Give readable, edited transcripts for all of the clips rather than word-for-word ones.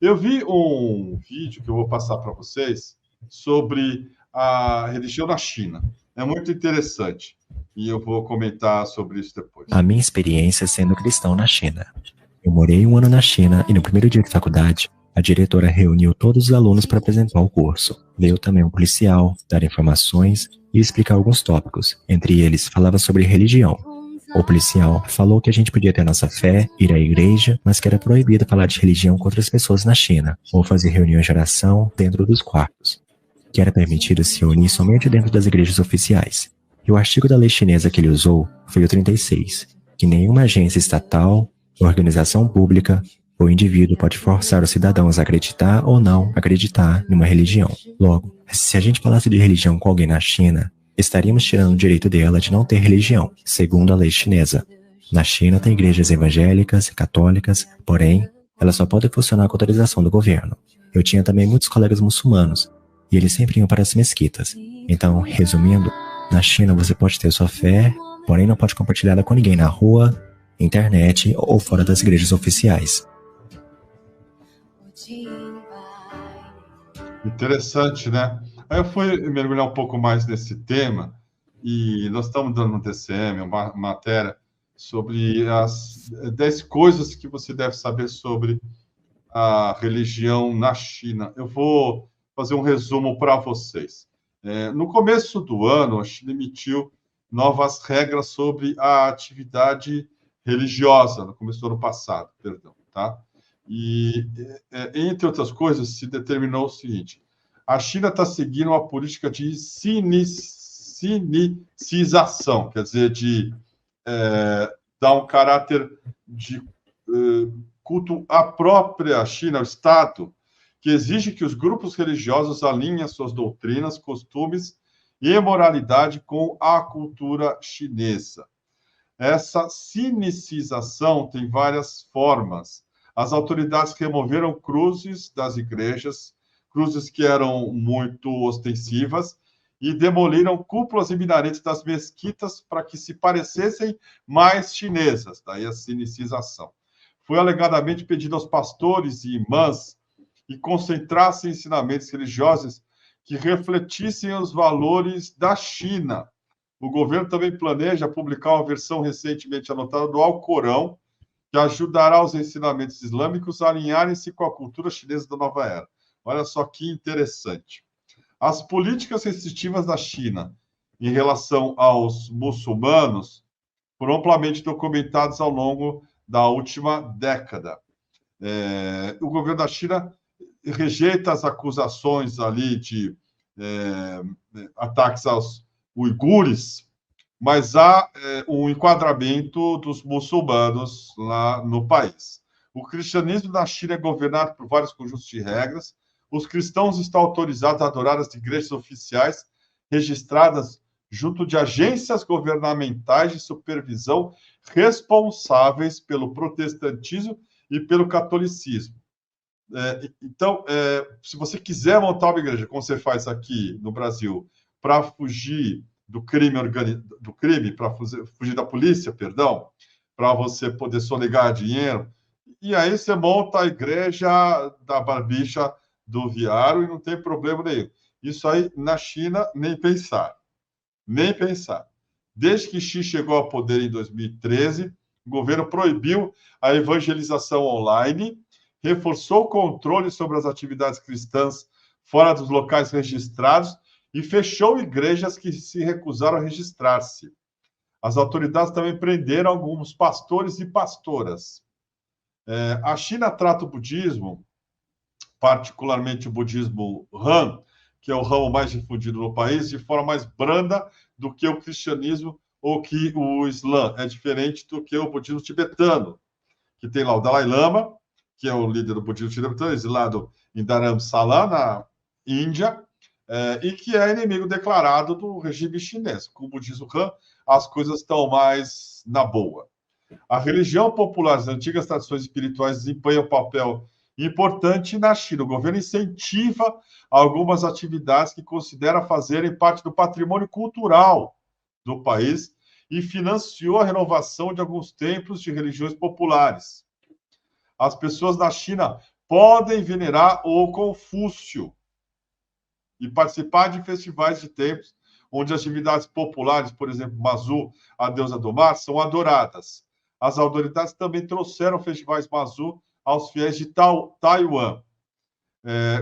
Eu vi um vídeo que eu vou passar para vocês sobre a religião na China. É muito interessante e eu vou comentar sobre isso depois. A minha experiência sendo cristão na China. Eu morei 1 ano na China e no primeiro dia de faculdade, a diretora reuniu todos os alunos para apresentar o curso. Veio também um policial, dar informações e explicar alguns tópicos. Entre eles, falava sobre religião. O policial falou que a gente podia ter nossa fé, ir à igreja, mas que era proibido falar de religião com outras pessoas na China, ou fazer reuniões de oração dentro dos quartos. Que era permitido se reunir somente dentro das igrejas oficiais. E o artigo da lei chinesa que ele usou foi o 36, que nenhuma agência estatal, organização pública ou indivíduo pode forçar os cidadãos a acreditar ou não acreditar numa religião. Logo, se a gente falasse de religião com alguém na China, estaríamos tirando o direito dela de não ter religião, segundo a lei chinesa. Na China tem igrejas evangélicas e católicas, porém, elas só podem funcionar com autorização do governo. Eu tinha também muitos colegas muçulmanos, e eles sempre iam para as mesquitas. Então, resumindo, na China você pode ter sua fé, porém não pode compartilhá-la com ninguém na rua, internet ou fora das igrejas oficiais. Interessante, né? Aí eu fui mergulhar um pouco mais nesse tema e nós estamos dando no TCM uma matéria sobre as 10 coisas que você deve saber sobre a religião na China. Eu vou fazer um resumo para vocês. No começo do ano, a China emitiu novas regras sobre a atividade religiosa, no começo do ano passado, perdão, tá? E, entre outras coisas, se determinou o seguinte: a China está seguindo uma política de sinicização, quer dizer, de dar um caráter de culto à própria China, o Estado, que exige que os grupos religiosos alinhem suas doutrinas, costumes e moralidade com a cultura chinesa. Essa sinicização tem várias formas. As autoridades removeram cruzes das igrejas, cruzes que eram muito ostensivas, e demoliram cúpulas e minaretes das mesquitas para que se parecessem mais chinesas, daí a sinicização. Foi alegadamente pedido aos pastores e imãs que concentrassem ensinamentos religiosos que refletissem os valores da China. O governo também planeja publicar uma versão recentemente anotada do Alcorão, que ajudará os ensinamentos islâmicos a alinharem-se com a cultura chinesa da nova era. Olha só que interessante. As políticas restritivas da China em relação aos muçulmanos foram amplamente documentadas ao longo da última década. O governo da China rejeita as acusações ali de ataques aos uigures, mas há um enquadramento dos muçulmanos lá no país. O cristianismo na China é governado por vários conjuntos de regras. Os cristãos estão autorizados a adorar as igrejas oficiais registradas junto de agências governamentais de supervisão responsáveis pelo protestantismo e pelo catolicismo. Então, se você quiser montar uma igreja, como você faz aqui no Brasil, para fugir do crime, para fugir da polícia, perdão, para você poder sonegar dinheiro, e aí você monta a igreja da Barbicha do Viário e não tem problema nenhum. Isso aí, na China, nem pensar. Nem pensar. Desde que Xi chegou ao poder em 2013, o governo proibiu a evangelização online, reforçou o controle sobre as atividades cristãs fora dos locais registrados e fechou igrejas que se recusaram a registrar-se. As autoridades também prenderam alguns pastores e pastoras. A China trata o budismo, particularmente o budismo Han, que é o ramo mais difundido no país, de forma mais branda do que o cristianismo ou que o Islã. É diferente do que o budismo tibetano, que tem lá o Dalai Lama, que é o líder do budismo tibetano, exilado em Dharamsala, na Índia, e que é inimigo declarado do regime chinês. Com o budismo Han, as coisas estão mais na boa. A religião popular, as antigas tradições espirituais desempenham um papel importante na China. O governo incentiva algumas atividades que considera fazerem parte do patrimônio cultural do país e financiou a renovação de alguns templos de religiões populares. As pessoas na China podem venerar o Confúcio e participar de festivais de templos onde as divindades populares, por exemplo, Mazu, a deusa do mar, são adoradas. As autoridades também trouxeram festivais Mazu aos fiéis de Taiwan.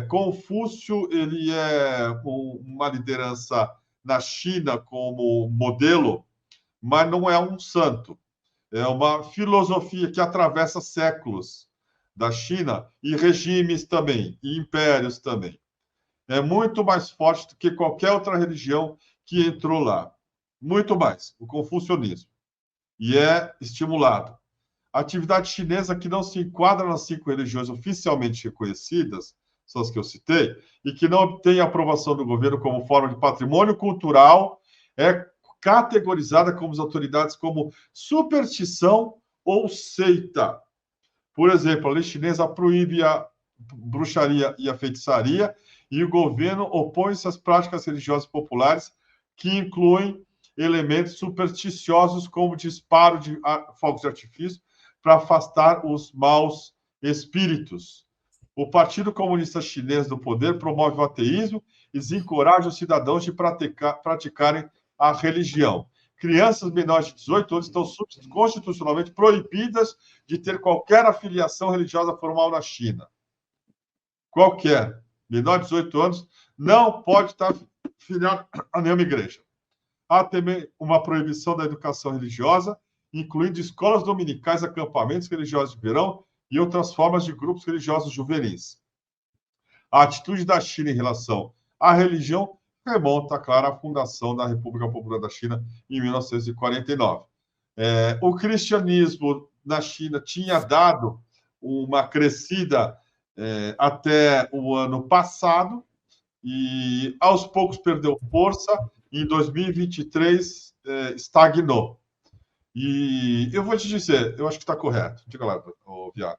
Confúcio, ele é uma liderança na China como modelo, mas não é um santo. É uma filosofia que atravessa séculos da China e regimes também, e impérios também. É muito mais forte do que qualquer outra religião que entrou lá. Muito mais, o confucionismo. E é estimulado. A atividade chinesa que não se enquadra nas 5 religiões oficialmente reconhecidas, são as que eu citei, e que não obtém aprovação do governo como forma de patrimônio cultural, é categorizada como autoridades como superstição ou seita. Por exemplo, a lei chinesa proíbe a bruxaria e a feitiçaria, e o governo opõe-se às práticas religiosas populares que incluem elementos supersticiosos como disparo de fogos de artifício para afastar os maus espíritos. O Partido Comunista Chinês do poder promove o ateísmo e desencoraja os cidadãos de praticarem a religião. Crianças menores de 18 anos estão constitucionalmente proibidas de ter qualquer afiliação religiosa formal na China. Qualquer. Menor de 18 anos não pode estar filiado a nenhuma igreja. Há também uma proibição da educação religiosa, incluindo escolas dominicais, acampamentos religiosos de verão e outras formas de grupos religiosos juvenis. A atitude da China em relação à religião remonta, claro, à fundação da República Popular da China em 1949. O cristianismo na China tinha dado uma crescida até o ano passado e, aos poucos, perdeu força. Em 2023, estagnou. E eu vou te dizer, eu acho que está correto. Diga lá, Viado.